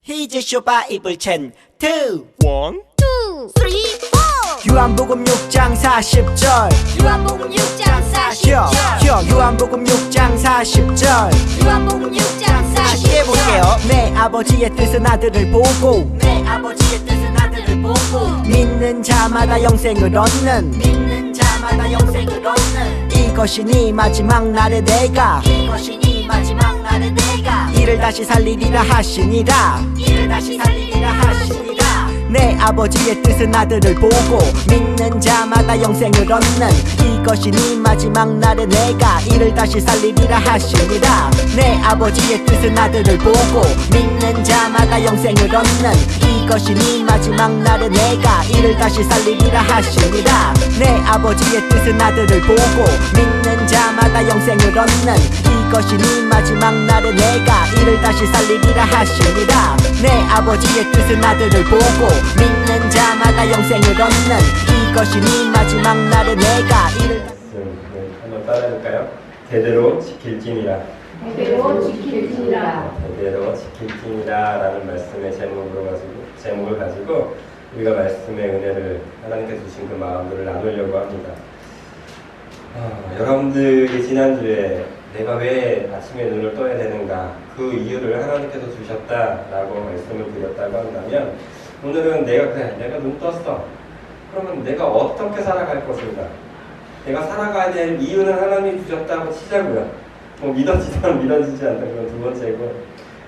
Here's your Bible 10, 2, 1, 2, 3, 4 요한복음 6장 40절 요한복음 6장 40절 요한복음 6장 40절 요한복음 6장 쉽게 40절 볼게요. 내 아버지의 뜻은 아들을 보고 내 아버지의 뜻은 아들을 보고 믿는 자마다 영생을 얻는 믿는 자마다 영생을 얻는 이것이 네 마지막 날에 내가 이것이 네 마지막 날에 내가 이를 다시 살리리라 하시니라. 이를 다시 살리리라 하시니라 내 아버지의 뜻은 아들을 보고 믿는 자마다 영생을 얻는 이것이 네 마지막 날에 내가 이를 다시 살리리라 하시니라. 내 아버지의 뜻은 아들을 보고 믿는 자마다 영생을 얻는 이것이 네 마지막 날에 내가 이를 다시 살리리라 하시니라. 내 아버지의 뜻은 아들을 보고 믿는 자마다 영생을 얻는 이것이 네 마지막 날에 내가 이를 다시 살리리라 하시니라. 내 아버지의 뜻은 아들을 보고 믿는 자마다 영생을 얻는 이것이 네 마지막 날에 내가 이를 한번 따라해볼까요? 대대로 지킬지니라. 대대로 지킬지니라. 대대로 지킬지니라 라는 말씀의 제목을 가지고 우리가 말씀의 은혜를 하나님께서 주신 그 마음들을 나누려고 합니다. 여러분들이 지난주에 내가 왜 아침에 눈을 떠야 되는가 그 이유를 하나님께서 주셨다라고 말씀을 드렸다고 한다면 오늘은 내가 눈 떴어. 그러면 내가 어떻게 살아갈 것인가? 내가 살아가야 될 이유는 하나님이 주셨다고 치자고요. 뭐 믿어지든 믿어지지 않든 그건 두 번째고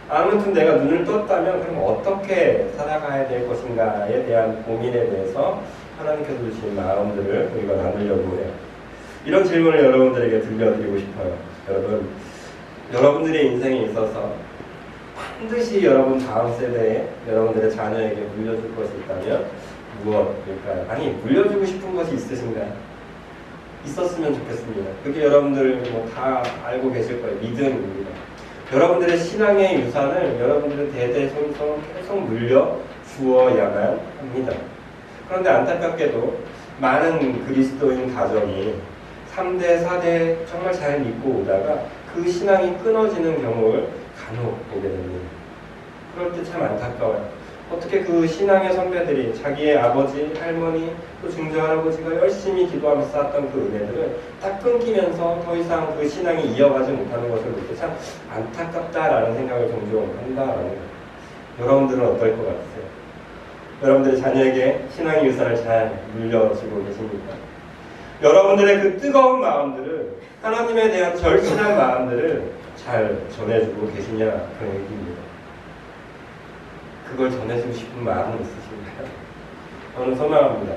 아무튼 내가 눈을 떴다면 그럼 어떻게 살아가야 될 것인가에 대한 고민에 대해서 하나님께서 주신 마음들을 우리가 나누려고 해요. 이런 질문을 여러분들에게 들려드리고 싶어요. 여러분들의 인생에 있어서 반드시 여러분 다음 세대에 여러분들의 자녀에게 물려줄 것이 있다면 무엇일까요? 아니, 물려주고 싶은 것이 있으신가요? 있었으면 좋겠습니다. 그게 여러분들 다 알고 계실 거예요. 믿음입니다. 여러분들의 신앙의 유산을 여러분들의 대대손손 계속 물려 주어야만 합니다. 그런데 안타깝게도 많은 그리스도인 가정이 3대, 4대 정말 잘 믿고 오다가 그 신앙이 끊어지는 경우를 간혹 보게 됩니다. 그럴 때 참 안타까워요. 어떻게 그 신앙의 선배들이 자기의 아버지, 할머니, 또 증조할아버지가 열심히 기도하면서 쌓았던 그 은혜들을 딱 끊기면서 더 이상 그 신앙이 이어가지 못하는 것을 볼 때 참 안타깝다라는 생각을 종종 한다라는 거예요. 여러분들은 어떨 것 같으세요? 여러분들의 자녀에게 신앙의 유산을 잘 물려주고 계십니까? 여러분들의 그 뜨거운 마음들을 하나님에 대한 절실한 마음들을 잘 전해주고 계시냐 그런 얘기입니다. 그걸 전해주고 싶은 마음은 있으신가요? 저는 소망합니다.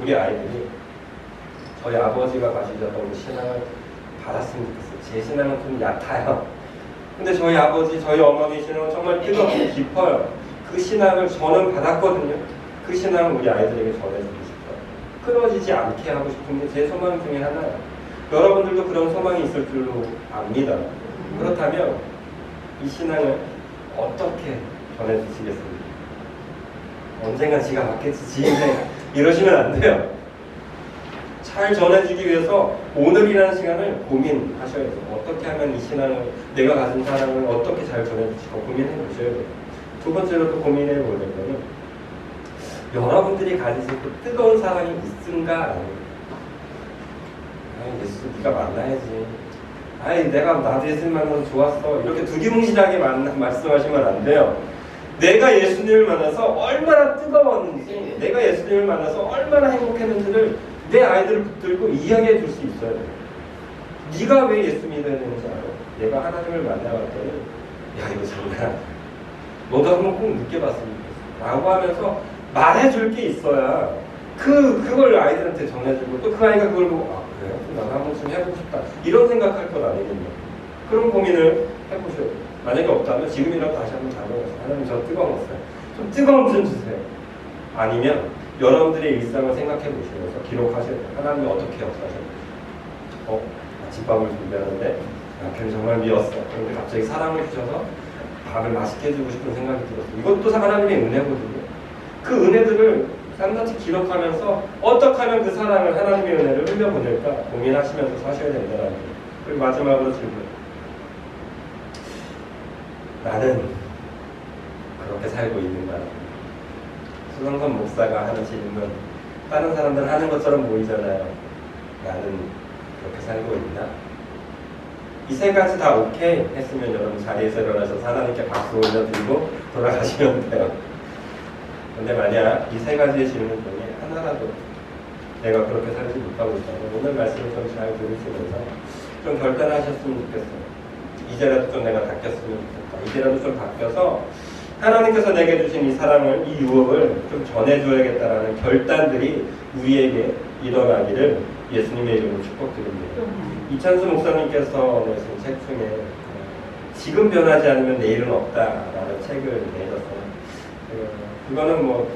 우리 아이들이 저희 아버지가 가지셨던 그 신앙을 받았으면 좋겠어요. 제 신앙은 좀 얕아요. 근데 저희 아버지, 저희 어머니 신앙은 정말 뜨겁고 깊어요. 그 신앙을 저는 받았거든요. 그 신앙을 우리 아이들에게 전해주고 싶어요. 끊어지지 않게 하고 싶은 게 제 소망 중에 하나예요. 여러분들도 그런 소망이 있을 줄로 압니다. 그렇다면 이 신앙을 어떻게 전해주시겠습니까? 언젠가 지가 받겠지, 지 인생 이러시면 안 돼요. 잘 전해주기 위해서 오늘이라는 시간을 고민하셔야 돼요. 어떻게 하면 이 신앙을, 내가 가진 사랑을 어떻게 잘 전해주실까 고민해 보셔야 돼요. 두 번째로 또 고민해 보는 거는 여러분들이 가지신 그 뜨거운 사랑이 있은가 아닌가. 예수 네가 만나야지. 내가 나도 예수님 만나서 좋았어. 이렇게 두기뭉실하게 말씀하시면 안 돼요. 내가 예수님을 만나서 얼마나 뜨거웠는지, 내가 예수님을 만나서 얼마나 행복했는지를 내 아이들을 붙들고 이야기해 줄 수 있어야 돼요. 네가 왜 예수 믿어야 되는지 알아? 내가 하나님을 만나봤더니 야 이거 장난. 너도 한번 꼭 느껴봤으면 좋겠어. 라고 하면서 말해줄 게 있어야 그걸 아이들한테 전해주고 또 그 아이가 그걸 보고 그래요? 나도 한 번쯤 해보고 싶다. 이런 생각할 건 아니거든요. 그런 고민을 해보셔야 돼요. 만약에 없다면 지금이라도 다시 한번 잡아보세요. 하나님 저 뜨거웠어요. 좀 뜨거움 좀 주세요. 아니면 여러분들의 일상을 생각해 보시면서 기록하셔야 돼요. 하나님이 어떻게 역사하셨나요? 아침밥을 준비하는데 남편이 정말 미웠어. 그런데 갑자기 사랑을 주셔서 밥을 맛있게 해주고 싶은 생각이 들었어요. 이것도 하나님의 은혜거든요. 그 은혜들을 낱낱이 기록하면서 어떻게 하면 그 사랑을 하나님의 은혜를 흘려보낼까 고민하시면서 사셔야 된다는 거예요. 그리고 마지막으로 질문. 나는 그렇게 살고 있는가? 수성선 목사가 하는 질문, 다른 사람들 하는 것처럼 보이잖아요. 나는 그렇게 살고 있나? 이 세 가지 다 오케이 했으면 여러분 자리에서 일어나셔서 하나님께 박수 올려드리고 돌아가시면 돼요. 근데 만약 이 세 가지의 질문 중에 하나라도 내가 그렇게 살지 못하고 있다면 오늘 말씀을 좀 잘 들으시면서 좀 결단하셨으면 좋겠어요. 이제라도 좀 내가 바뀌었으면 좋겠다. 이제라도 좀 바뀌어서 하나님께서 내게 주신 이 사랑을, 이 유업을 좀 전해줘야겠다라는 결단들이 우리에게 일어나기를 예수님의 이름으로 축복드립니다. 이찬수 목사님께서 내신 책 중에 지금 변하지 않으면 내일은 없다라는 책을 내셨어요. 그거는 뭐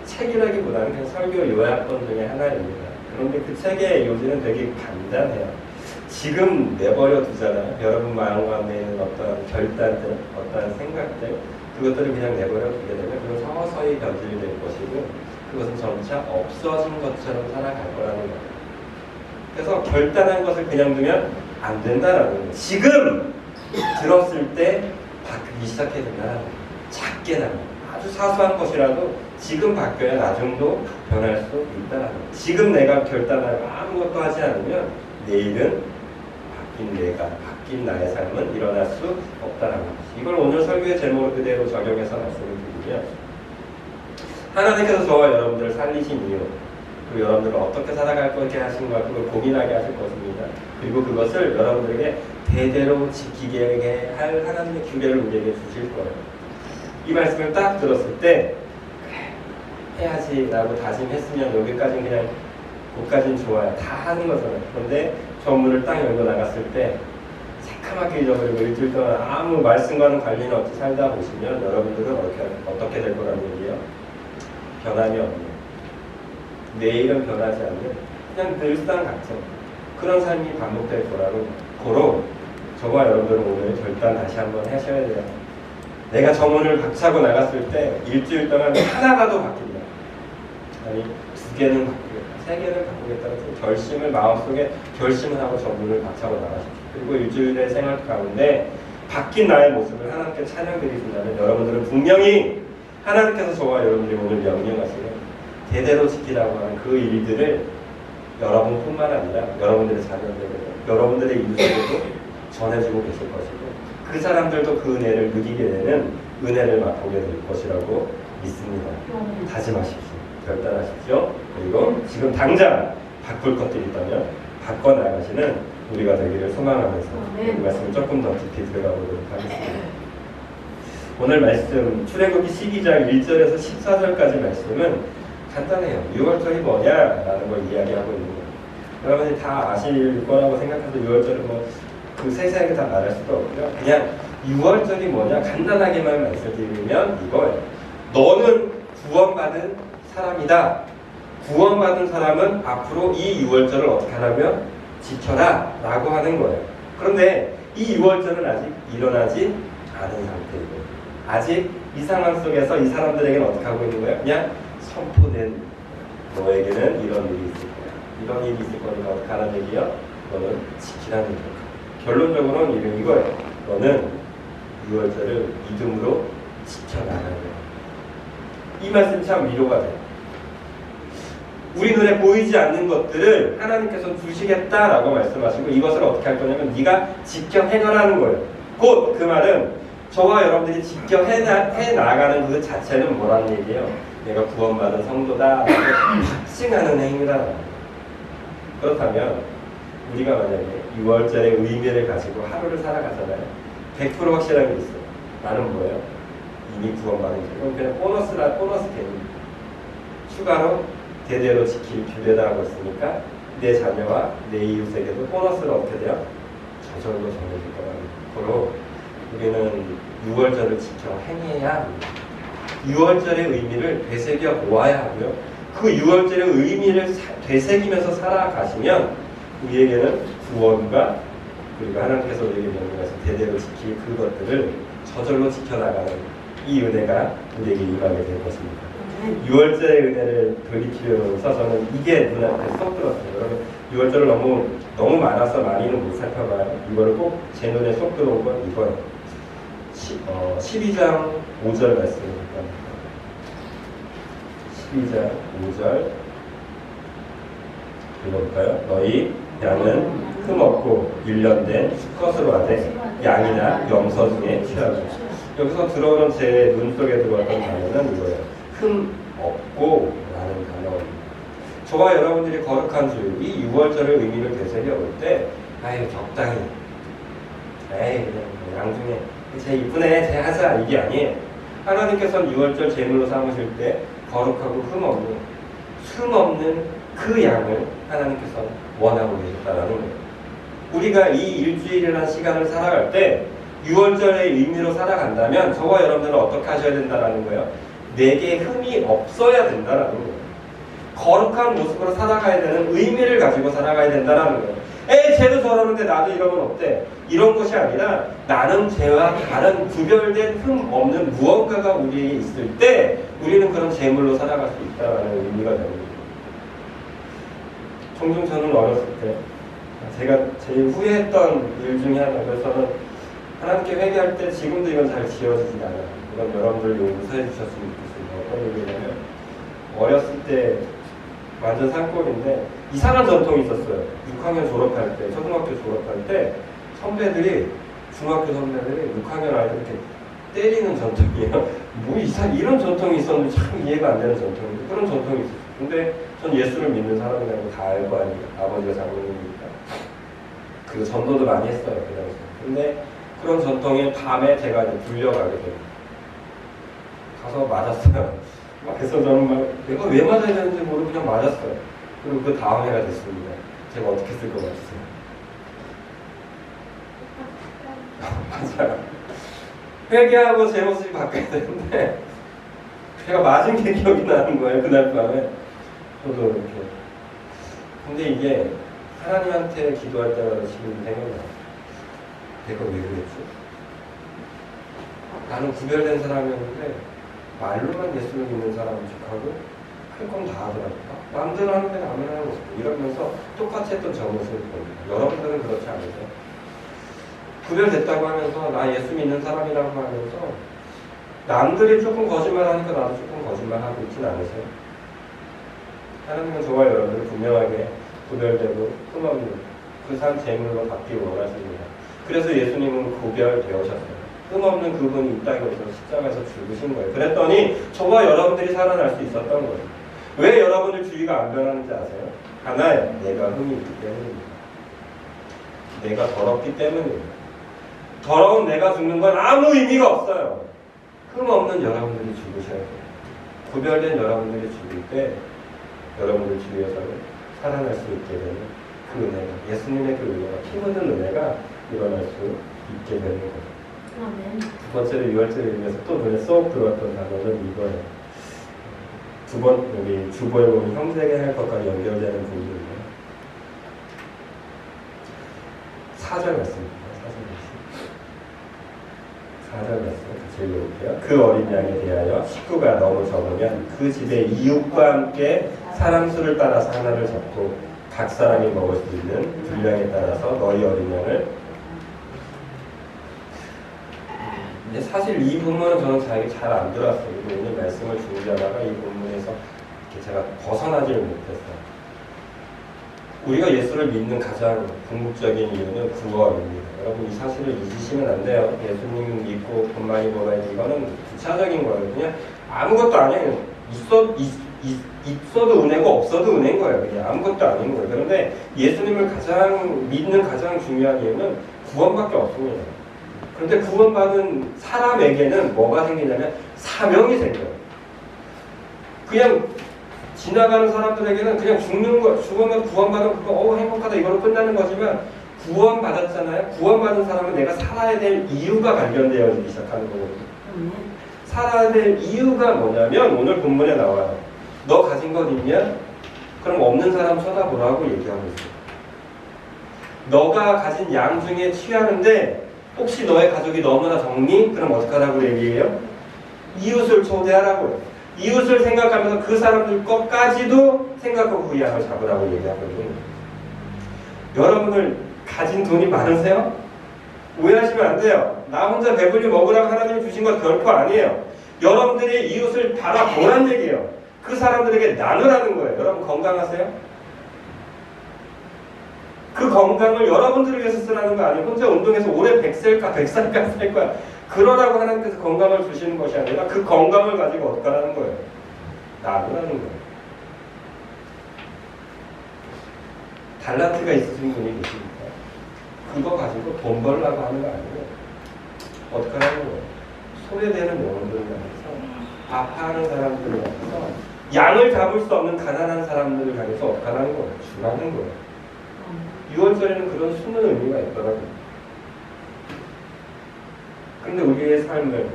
책이라기보다는 그냥 설교 요약본 중에 하나입니다. 그런데 그 책의 요지는 되게 간단해요. 지금 내버려 두잖아요. 여러분 마음 가운데 있는 어떤 결단들, 어떤 생각들, 그것들을 그냥 내버려 두게 되면 그건 서서히 변질이 될 것이고 그것은 점차 없어진 것처럼 살아갈 거라는 거예요. 그래서 결단한 것을 그냥 두면 안 된다라는 거예요. 지금 들었을 때 바뀌기 시작해야 된다는 거예요. 작게나마 아주 사소한 것이라도 지금 바뀌어야 나중도 변할 수 있다는 거예요. 지금 내가 결단하고 아무것도 하지 않으면 내일은 바뀐 나의 삶은 일어날 수 없다는 거죠. 이걸 오늘 설교의 제목을 그대로 적용해서 말씀을 드리면 하나님께서 저와 여러분들을 살리신 이유 그리고 여러분들을 어떻게 살아갈 거게 하신가 그걸 고민하게 하실 것입니다. 그리고 그것을 여러분들에게 대대로 지키게 할 하나님의 규례를 우리에게 주실 거예요. 이 말씀을 딱 들었을 때 그래 해야지 라고 다짐했으면 여기까지는 그냥 그것까지는 좋아요. 다 하는 거잖아요. 그런데 전문을 딱 열고 나갔을 때 새카맣게 잊어버리고 일주일 동안 아무 말씀과는 관련이 없이 살다 보시면 여러분들은 어떻게 될 거라는 얘기예요? 변함이 없는 내일은 변하지 않는 그냥 늘상 같은 그런 삶이 반복될 거라고 고로 저와 여러분들은 오늘 결단 다시 한번 하셔야 돼요. 내가 정문을 박차고 나갔을 때 일주일 동안 하나라도 바뀐다. 아니 2개는 바꾸겠다. 3개를 바꾸겠다는 결심을 마음속에 결심을 하고 정문을 박차고 나가십시오. 그리고 일주일의 생활 가운데 바뀐 나의 모습을 하나님께 찬양드리신다면 여러분들은 분명히 하나님께서 저와 여러분들이 오늘 명령하시는 대대로 지키라고 하는 그 일들을 여러분뿐만 아니라 여러분들의 자녀들에게도 여러분들의 이웃에게도 전해주고 계실 것이고 그 사람들도 그 은혜를 누리게 되는 은혜를 맛보게 될 것이라고 믿습니다. 다짐하십시오. 결단하십시오. 그리고 지금 당장 바꿀 것들이 있다면 바꿔나가시는 우리가 되기를 소망하면서 이 말씀을 조금 더 깊이 들어가 보도록 하겠습니다. 오늘 말씀 출애굽기 12장 1절에서 14절까지 말씀은 간단해요. 6월절이 뭐냐라는 걸 이야기하고 있는 거예요. 여러분이 다 아실 거라고 생각해서 6월절은 뭐 그 세세하게 다 말할 수도 없고요. 그냥 6월절이 뭐냐 간단하게만 말씀드리면 이거예요. 너는 구원받은 사람이다. 구원받은 사람은 앞으로 이 6월절을 어떻게 하라면 지켜라 라고 하는 거예요. 그런데 이 6월절은 아직 일어나지 않은 상태이고 아직 이 상황 속에서 이 사람들에게는 어떻게 하고 있는 거예요? 그냥 선포된 너에게는 이런 일이 있을 거야. 이런 일이 있을 거니까 어떻게 하라는 얘기요? 너는 지키라는 거예요. 결론적으로는 이거예요. 너는 6월절을 믿음으로 지켜나가는 거예요. 이 말씀이 참 위로가 돼요. 우리 눈에 보이지 않는 것들을 하나님께서 주시겠다라고 말씀하시고 이것을 어떻게 할 거냐면 네가 지켜 해나가는 거예요. 곧 그 말은 저와 여러분들이 지켜 해나가는 그 자체는 뭐라는 얘기예요? 내가 구원받은 성도다라고 확증하는 행위다. 그렇다면 우리가 만약에 6월절의 의미를 가지고 하루를 살아가잖아요. 100% 확실한 게 있어요. 나는 뭐예요? 이미 구원받은 게 그냥 보너스 개념입니다. 추가로 대대로 지킬 규례다라고 했으니까 내 자녀와 내 이웃에게도 보너스를 어떻게 돼요? 저절로 전해질 거라는 거로 우리는 6월절을 지켜 행해야 합니다. 6월절의 의미를 되새겨 모아야 하고요. 그 6월절의 의미를 되새기면서 살아가시면 우리에게는 구원과 그리고 하나님께서 우리에게 명령하신 대대로 지킬 그것들을 저절로 지켜나가는 이 은혜가 우리에게 임하게 될 것입니다. 6월절의 은혜를 돌이키면서 저는 이게 눈앞에 쏙 들었어요. 여러분 6월절을 너무 많아서 많이는 못 살펴봐요. 이거를 꼭 제 눈에 쏙 들어온 건 이거예요. 12장 5절 말씀입니다. 12장 5절 읽어볼까요? 너희 양은 흠없고 일련된 수컷으로 하되 양이나 염소 중에 취하고. 여기서 들어오는 제 눈 속에 들어왔던 단어는 이거예요. 흠 없고 라는 단어입니다. 저와 여러분들이 거룩한 주, 이 6월절의 의미를 되새겨 볼 때, 아유, 적당히, 에이, 그냥 양 중에, 쟤 이쁘네, 쟤 하자, 이게 아니에요. 하나님께서는 6월절 제물로 삼으실 때, 거룩하고 흠 없는 그 양을 하나님께서 원하고 계셨다는 거예요. 우리가 이 일주일이라는 시간을 살아갈 때, 6월절의 의미로 살아간다면, 저와 여러분들은 어떻게 하셔야 된다는 거예요? 내게 흠이 없어야 된다는 거예요. 거룩한 모습으로 살아가야 되는 의미를 가지고 살아가야 된다는 거예요. 쟤도 저러는데 나도 이러면 어때? 이런 것이 아니라 나는 쟤와 다른 구별된 흠 없는 무언가가 우리에게 있을 때 우리는 그런 제물로 살아갈 수 있다는 의미가 됩니다. 종종 저는 어렸을 때 제가 제일 후회했던 일 중에 하나가 저는 하나님께 회개할 때 지금도 이건 잘 지어지지 않아요. 이건 여러분들 용서해 주셨으면 좋겠습니다. 어떤 얘기냐면 어렸을 때 완전 산골인데 이상한 전통이 있었어요. 6학년 졸업할 때, 초등학교 졸업할 때 선배들이, 중학교 선배들이 6학년 아이들 이렇게 때리는 전통이에요. 뭐 이런 전통이 있었는데 참 이해가 안 되는 전통인데 그런 전통이 있었어요. 근데 전 예수를 믿는 사람이라는 거 다 알고 하니까 아버지가 장로님이니까 그 전도도 많이 했어요. 그 당시에. 근데 그런 전통에 밤에 제가 이제 불려가게 됩니다. 가서 맞았어요. 그래서 저는 막 내가 왜 맞아야 되는지 모르고 그냥 맞았어요. 그리고 그 다음 해가 됐습니다. 제가 어떻게 쓸 것 같으세요? 맞아요. 회개하고 제 모습이 바뀌어야 되는데 제가 맞은 게 기억이 나는 거예요. 그날 밤에 저도 이렇게. 근데 이게 하나님한테 기도할 때마다 지금 생각나요. 내가 왜 그랬지? 나는 구별된 사람이었는데 말로만 예수를 믿는 사람인 척하고 할 건 다 하더라고요. 남들은 하는데 나는 하는 모습 이러면서 똑같이 했던 저 모습을 봅니다. 여러분들은 그렇지 않으세요? 구별됐다고 하면서 나 예수 믿는 사람이라고 하면서 남들이 조금 거짓말하니까 나도 조금 거짓말하고 있진 않으세요? 하나님은 저와 여러분들 분명하게 구별되고 흠없는 그 산 제물로 받기 원하십니다. 그래서 예수님은 구별되어셨어요. 흠없는 그분이 이 땅에 오셔서 십자가에서 죽으신 거예요. 그랬더니 저와 여러분들이 살아날 수 있었던 거예요. 왜 여러분들 주의가 안 변하는지 아세요? 하나예요. 내가 흠이 있기 때문입니다. 내가 더럽기 때문입니다. 더러운 내가 죽는 건 아무 의미가 없어요. 흠 없는 여러분들이 죽으셔야 돼요. 구별된 여러분들이 죽을 때 여러분들 주위에서는 살아날 수 있게 되는 그 은혜가, 예수님의 그 은혜가, 피 묻은 은혜가 일어날 수 있게 되는 거예요. 두 번째로 6월절을 위해서 또 눈에 쏙 들어왔던 단어는 이거예요. 두 번, 여기 주보에 보면 형제가 할 것과 연결되는 부분인데요. 4절 말씀입니다. 4절 말씀 같이 읽어볼게요. 그 어린 양에 대하여 식구가 너무 적으면 그 집의 이웃과 함께 사람 수를 따라서 하나를 잡고 각 사람이 먹을 수 있는 분량에 따라서 너희 어린 양을. 근데 사실 이 본문은 저는 잘 안 들었어요. 오늘 말씀을 준비하다가 이 본문에서 이렇게 제가 벗어나지를 못했어요. 우리가 예수를 믿는 가장 궁극적인 이유는 구원입니다. 여러분 이 사실을 잊으시면 안 돼요. 예수님 믿고 돈 많이 벌어야 돼. 이거는 부차적인 거예요. 그냥 아무것도 아니에요. 있어도 은혜고 없어도 은혜인 거예요. 그냥 아무것도 아닌 거예요. 그런데 예수님을 믿는 가장 중요한 이유는 구원밖에 없습니다. 그런데 구원받은 사람에게는 뭐가 생기냐면 사명이 생겨요. 그냥 지나가는 사람들에게는 그냥 죽는 거, 죽으면 구원받은 그거 행복하다 이걸로 끝나는 거지만 구원받았잖아요. 구원받은 사람은 내가 살아야 될 이유가 발견되어지기 시작하는 거거든요. 살아야 될 이유가 뭐냐면 오늘 본문에 나와요. 너 가진 것 있냐? 그럼 없는 사람 쳐다보라고 얘기하고 있어요. 너가 가진 양 중에 취하는데 혹시 너의 가족이 너무나 적니? 그럼 어떡하라고 얘기해요? 이웃을 초대하라고요. 이웃을 생각하면서 그 사람들 것까지도 생각하고 그 양을 잡으라고 얘기하거든요. 여러분들 가진 돈이 많으세요? 오해하시면 안 돼요. 나 혼자 배불리 먹으라고 하나님이 주신 것 결코 아니에요. 여러분들이 이웃을 바라보라는 얘기예요. 그 사람들에게 나누라는 거예요. 여러분 건강하세요? 그 건강을 여러분들을 위해서 쓰라는 거 아니에요. 혼자 운동해서 올해 100살까 100살까지 살 거야. 그러라고 하나님께서 건강을 주시는 것이 아니라 그 건강을 가지고 어떻게 하라는 거예요. 나누라는 거예요. 달란트가 있으신 분이 계십니까? 그거 가지고 돈 벌려고 하는 거 아니에요. 어떻게 하는 거예요? 소외되는 영혼들을 향해서, 아파하는 사람들을 향해서, 양을 잡을 수 없는 가난한 사람들을 향해서 어떻게 하는 거예요? 주라는 거예요. 6월절에는 그런 숨은 의미가 있더라고요. 근데 우리의 삶을,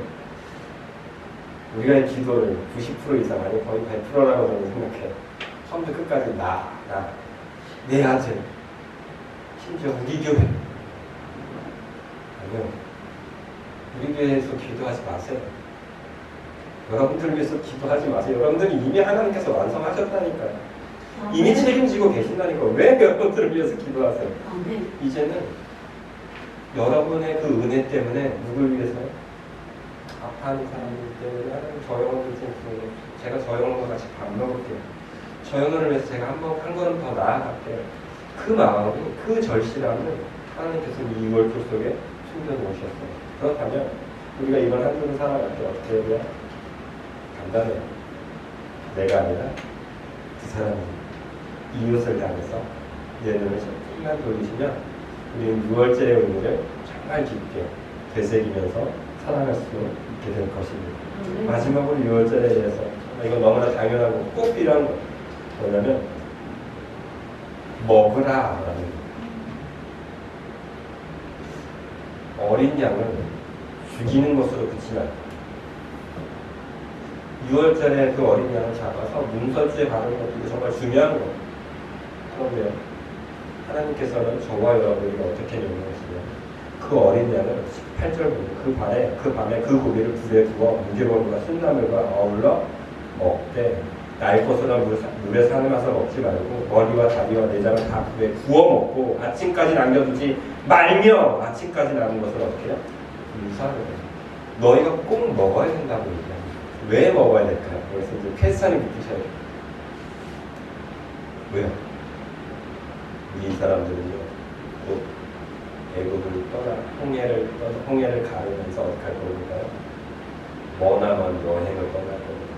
우리의 기도를 90% 이상, 아니 거의 100%라고 저는 생각해요. 처음부터 끝까지 내 아들, 심지어 우리 교회. 아니요. 우리 교회에서 기도하지 마세요. 여러분들을 위해서 기도하지 마세요. 여러분들이 이미 하나님께서 완성하셨다니까요. 이미 책임지고 계신다니까. 왜 여러분들을 위해서 기도하세요? 이제는 여러분의 그 은혜 때문에 누굴 위해서요? 아파하는 사람들 때문에 하나님 저 영혼들 때문에 제가 저 영혼과 같이 밥 먹을게요. 저 영혼을 위해서 제가 한 걸음 더 나아갈게요. 그 마음이, 그 절실함을 하나님께서 이 6월절 속에 숨겨놓으셨어요. 그렇다면 우리가 이번 한 주를 살아갈 때 어떻게 해야 돼요? 간단해요. 내가 아니라 그 사람이 이웃을 향해서 내 눈을 조금만 돌리시면 우리는 6월절의 의미를 정말 깊게 되새기면서 살아갈 수 있게 될 것입니다. 마지막으로 6월절에 대해서 이건 너무나 당연하고 꼭 필요한 거예요. 뭐냐면 먹으라라는 거예요. 어린 양을 죽이는 것으로 그치지 않고 6월절에 그 어린 양을 잡아서 문서주에 바르는 것도 정말 중요한 거예요. 그런데요, 하나님께서는 저와 여러분이 어떻게 명령하시냐, 그 어린 양을 18절 보면 그 밤에 그 고기를 불에 구워 무게버물과 순나물과 어울러 먹되 날 것으로 물에 삶아서 먹지 말고 머리와 다리와 내장을 다 불에 구워 먹고 아침까지 남겨두지 말며 아침까지 남은 것을 어떻게 해요? 유사하는 거죠. 너희가 꼭 먹어야 된다고 얘기합니다. 왜 먹어야 될까요? 그래서 이제 퀘스천이 붙으셔야 돼요. 왜요? 이 사람들은요, 곧 애국을 떠나 홍해를 가르면서 어떻게 할 겁니까요? 머나먼 여행을 떠날 겁니다.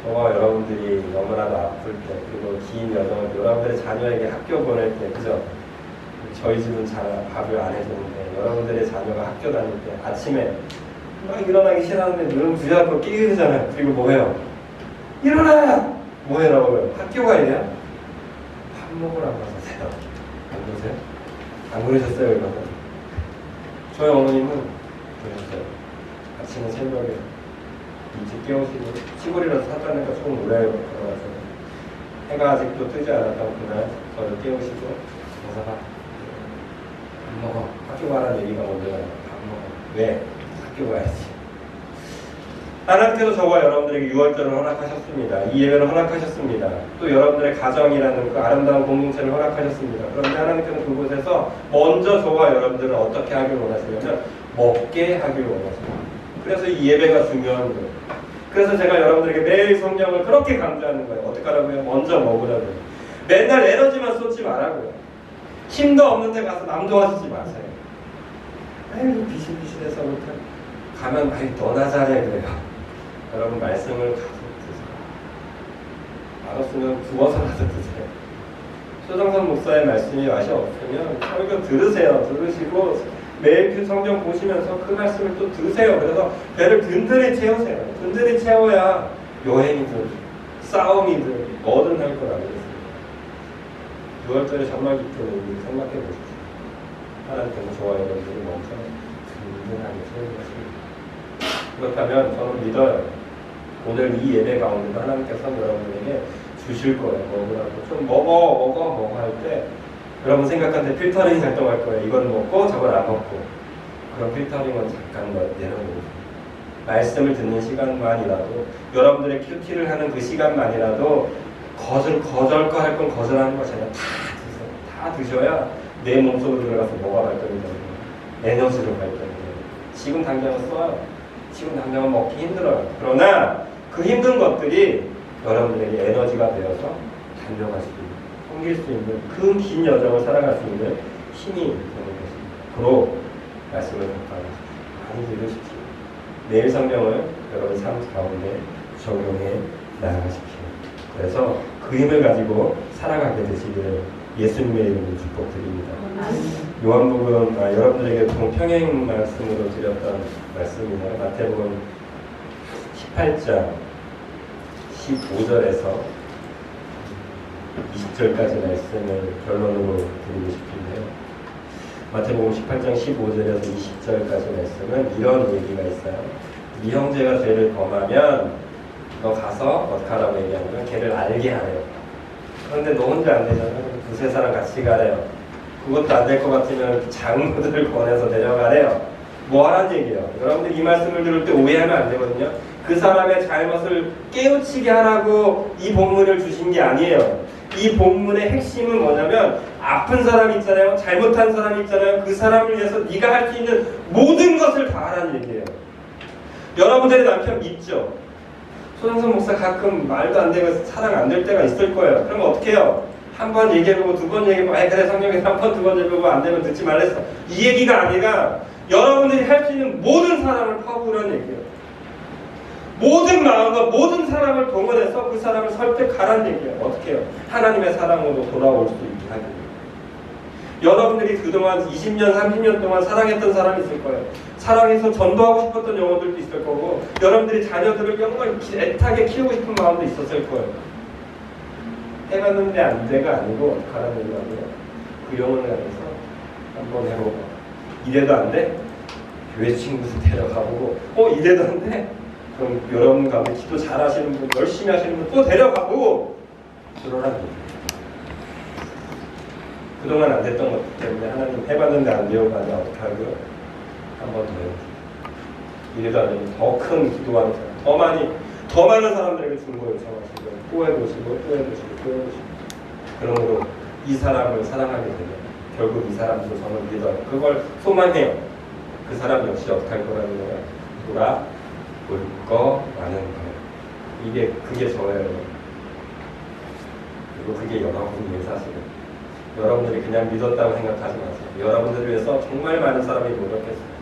저와 여러분들이 너무나도 아플 때, 그리고 긴 여정을 여러분들의 자녀에게 학교 보낼 때, 그죠? 저희 집은 잘 밥을 안 해주는데 여러분들의 자녀가 학교 다닐 때 아침에 막 일어나기 싫어하는데 눈을 부여잡고 끼게 되잖아요. 그리고 뭐해요? 일어나! 뭐해라고요? 학교 가야 돼요? 밥 먹으러 안 가세요. 안 그러세요? 안 그러셨어요? 이러면 저희 어머님은 그러셨어요. 아침에 새벽에 일찍 깨우시고 시골이라서 사자니까 조금 놀라요. 그래가지고 해가 아직도 뜨지 않았던 그날 저를 깨우시고 가서 밥 먹어. 학교 가라는 얘기가 먼저 나요. 밥 먹어. 왜? 학교 가야지. 하나님께서 저와 여러분들에게 6월절을 허락하셨습니다. 이 예배를 허락하셨습니다. 또 여러분들의 가정이라는 그 아름다운 공동체를 허락하셨습니다. 그런데 하나님께서는 그곳에서 먼저 저와 여러분들은 어떻게 하길 원하시냐면 먹게 하길 원하십니다. 그래서 이 예배가 중요한 거예요. 그래서 제가 여러분들에게 매일 성경을 그렇게 강조하는 거예요. 어떻게 하라고요? 먼저 먹으라고요. 맨날 에너지만 쏟지 말라고요. 힘도 없는 데 가서 남 도와주지 마세요. 아유 비실비실해서 가면 아유 너나 잘해 그래요. 여러분 말씀을 가서 드세요. 맛없으면 구워서라도 드세요. 소정선 목사의 말씀이 맛이 없으면 설교 들으세요. 들으시고 매일 성경 보시면서 그 말씀을 또 드세요. 그래서 배를 든든히 채우세요. 든든히 채워야 여행이든 싸움이든 뭐든 할 걸 알겠습니다. 6월절에 정말 깊은 의미를 생각해 보십시오. 하나님께서 저와 여러분들이 먼저 든든하게 채우는 것입니다. 그렇다면 저는 믿어요. 오늘 이 예배 가운데도 하나님께서 여러분에게 주실 거예요. 먹으라고. 좀 먹어 할 때 여러분 생각하는데 필터링이 작동할 거예요. 이건 먹고 저건 안 먹고. 그럼 필터링은 잠깐 내려놓으세요. 말씀을 듣는 시간만이라도 여러분들의 큐티를 하는 그 시간만이라도 거절거 할 건 거절하는 것이 아니라 다 드세요. 다 드셔야 내 몸속으로 들어가서 뭐가 발전이 되는 거예요. 에너지로 발전이 돼요. 지금 당장은 써요. 지금 당장은 먹기 힘들어요. 그러나 그 힘든 것들이 여러분들에게 에너지가 되어서 달려갈 수 있는, 섬길 수 있는 그 긴 여정을 살아갈 수 있는 힘이 되는 것입니다. 그로 말씀을 적당하십시오. 많이 들으십시오. 매일 성경을 여러분 삶 가운데 적용해 나아가십시오. 그래서 그 힘을 가지고 살아가게 되시기를 예수님의 이름으로 축복드립니다. 요한복음 여러분들에게 평행 말씀으로 드렸던 말씀이나 마태복음 18장 15절에서 20절까지 말씀을 결론으로 드리고 싶은데요. 마태복음 18장 15절에서 20절까지 말씀은 이런 얘기가 있어요. 네 형제가 죄를 범하면 너 가서 어떻게 하라고 얘기하면 걔를 알게 하래요. 그런데 너 혼자 안 되잖아요. 두세 사람 같이 가래요. 그것도 안 될 것 같으면 장로들을 권해서 데려가래요. 뭐 하라는 얘기예요. 여러분들 이 말씀을 들을 때 오해하면 안 되거든요. 그 사람의 잘못을 깨우치게 하라고 이 본문을 주신 게 아니에요. 이 본문의 핵심은 뭐냐면 아픈 사람 있잖아요. 잘못한 사람 있잖아요. 그 사람을 위해서 네가 할 수 있는 모든 것을 다 하라는 얘기예요. 여러분들의 남편 믿죠? 손흥선 목사 가끔 말도 안 되고 사랑 안 될 때가 있을 거예요. 그럼 어떻게 해요? 한 번 얘기해보고 두 번 얘기해보고 그래 성경에서 한 번 두 번 얘기해보고 안 되면 듣지 말랬어. 이 얘기가 아니라 여러분들이 할 수 있는 모든 사람을 퍼부으라는 얘기예요. 모든 마음과 모든 사람을 동원해서 그 사람을 설득하라는 얘기예요. 어떻게 해요? 하나님의 사랑으로 돌아올 수 있게 하기 위해. 여러분들이 그동안 20년, 30년 동안 사랑했던 사람이 있을 거예요. 사랑해서 전도하고 싶었던 영혼들도 있을 거고 여러분들이 자녀들을 정말 애타게 키우고 싶은 마음도 있었을 거예요. 해봤는데 안 돼가 아니고 어떻게 하라는 얘기가 아니라 그 영혼을 향해서 한번 해보고 이래도 안 돼? 교회 친구들 데려가보고 이래도 안 돼? 그럼 여러분 가운데 기도 잘 하시는 분, 열심히 하시는 분 또 데려가보고 그러라는 얘기예요. 그동안 안 됐던 것 때문에 하나님 해봤는데 안 돼요. 가냐 어떻게 하고요? 한 번 더 해보세요. 이래도 안 되면 더 큰 기도하는 사람, 더 많은 사람들에게 중보를 청하시고 또 해보시고 또 해보시고 또 해보시고 그러므로 이 사람을 사랑하게 되면 결국 이 사람도 저를 믿어요. 그걸 소망해요. 그 사람 역시 어떻게 할 거라는 거예요? 돌아올 거라는 거예요. 그게 저예요. 그리고 그게 여러분이에요. 사실은 여러분들이 그냥 믿었다고 생각하지 마세요. 여러분들을 위해서 정말 많은 사람이 노력했어요.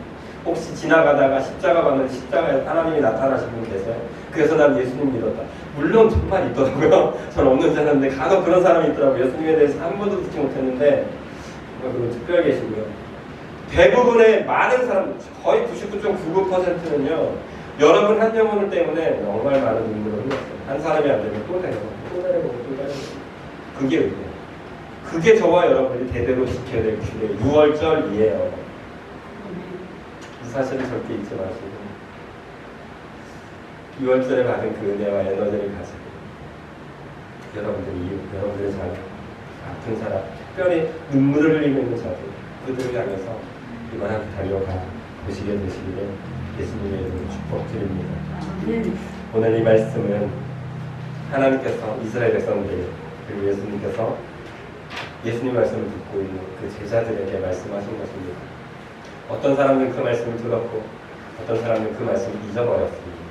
혹시 지나가다가 십자가 봤는데 십자가에 하나님이 나타나신 분 계세요? 그래서 난 예수님 믿었다. 물론 정말 있더라고요. 전 없는 사람인데 간혹 그런 사람이 있더라고요. 예수님에 대해서 한 번도 듣지 못했는데 그분 특별히 계시고요. 대부분의 많은 사람, 거의 99.99%는요. 여러분 한 영혼 때문에 정말 많은 눈물을 흘렸어요. 한 사람이 안 되면 또 데려가고 또 데려가고 또 데려가고. 그게 의미예요. 그게 저와 여러분들이 대대로 지켜야 될 규례 6월절이에요. 이 사실을 절대 잊지 마시고 6월절에 받은 그 은혜와 에너지를 가지고 여러분들의 자녀, 아픈 사람, 특별히 눈물을 흘리고 있는 자들, 그들을 향해서 이번 한 주 달려가 보시게 되시기를 예수님의 이름으로 축복드립니다. 오늘 이 말씀은 하나님께서 이스라엘 백성들 그리고 예수님께서 예수님 말씀을 듣고 있는 그 제자들에게 말씀하신 것입니다. 어떤 사람들은 그 말씀을 들었고 어떤 사람들은 그 말씀을 잊어버렸습니다.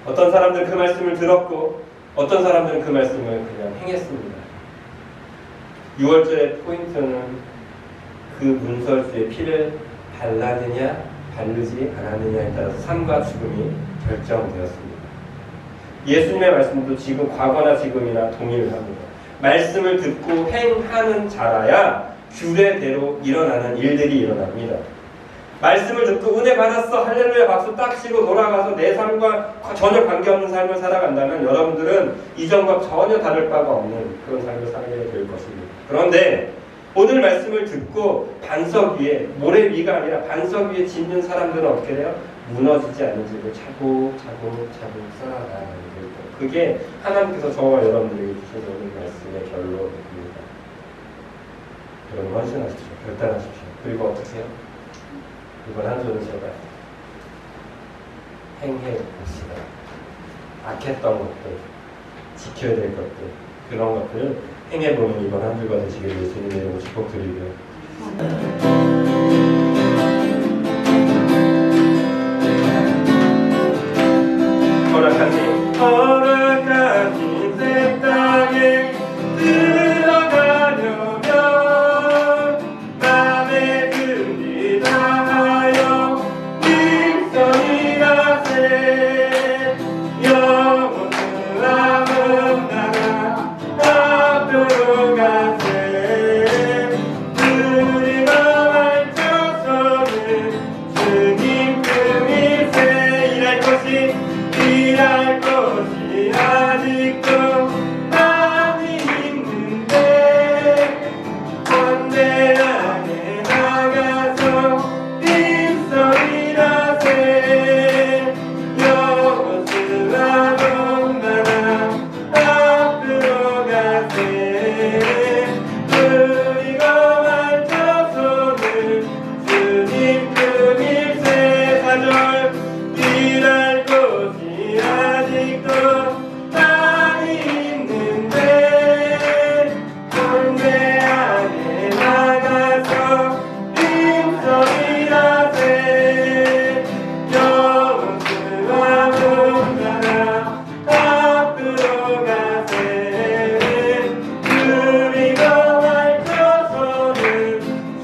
어떤 사람들은 그 말씀을 들었고 어떤 사람들은 그 말씀을 그냥 행했습니다. 6월절의 포인트는 그 문설주의 피를 발라느냐 바르지 않았느냐에 따라서 삶과 죽음이 결정되었습니다. 예수님의 말씀도 지금 과거나 지금이나 동일합니다. 말씀을 듣고 행하는 자라야 규례대로 일어나는 일들이 일어납니다. 말씀을 듣고 은혜 받았어 할렐루야 박수 딱 치고 돌아가서 내 삶과 전혀 관계없는 삶을 살아간다면 여러분들은 이전과 전혀 다를 바가 없는 그런 삶을 살게 될 것입니다. 그런데 오늘 말씀을 듣고 반석 위에 모래 위가 아니라 반석 위에 짓는 사람들은 어떻게 돼요? 무너지지 않는 집을 차곡차곡 쌓아가는 거예요. 그게 하나님께서 저와 여러분들에게 주신 오늘 말씀의 결론입니다. 여러분 헌신하십시오. 결단하십시오. 그리고 어떻게 해요? 이번 한 주는 제가 행해 봅시다. 악했던 것들, 지켜야 될 것들, 그런 것들을 행해보는 이번 한 주가 되시기를 예수님의 이름으로 축복드리고요. 같이 일할 곳이 아직도 많이 있는데 원대하게 나가서 빈소리라세 여수하고 나라 앞으로 가세 그리고 말쳐서는 주님 금일세 사절 일할 곳이 아직도 많이 있는데 건대하게 나가서 빈소리라세 여수와 문나라 앞으로 가세 그리고 말쳐서는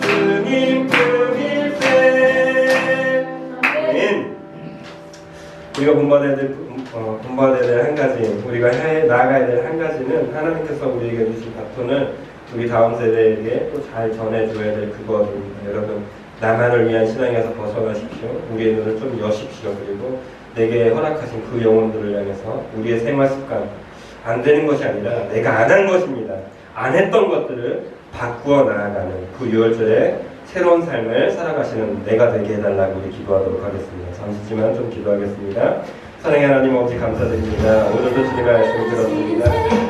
주님 품일세. 아멘. 우리가 공부해야 될 한 가지, 우리가 나아가야 될 한 가지는 하나님께서 우리에게 주신 바톤을 우리 다음 세대에게 또 잘 전해줘야 될 그거입니다. 여러분, 나만을 위한 신앙에서 벗어나십시오. 우리의 눈을 좀 여십시오. 그리고 내게 허락하신 그 영혼들을 향해서 우리의 생활 습관, 안 되는 것이 아니라 내가 안 한 것입니다. 안 했던 것들을 바꾸어 나아가는 그 6월절에 새로운 삶을 살아가시는 내가 되게 해달라고 우리 기도하도록 하겠습니다. 잠시지만 좀 기도하겠습니다. 사랑의 하나님 아버지 감사드립니다. 오늘도 주님의 말씀을 들었습니다.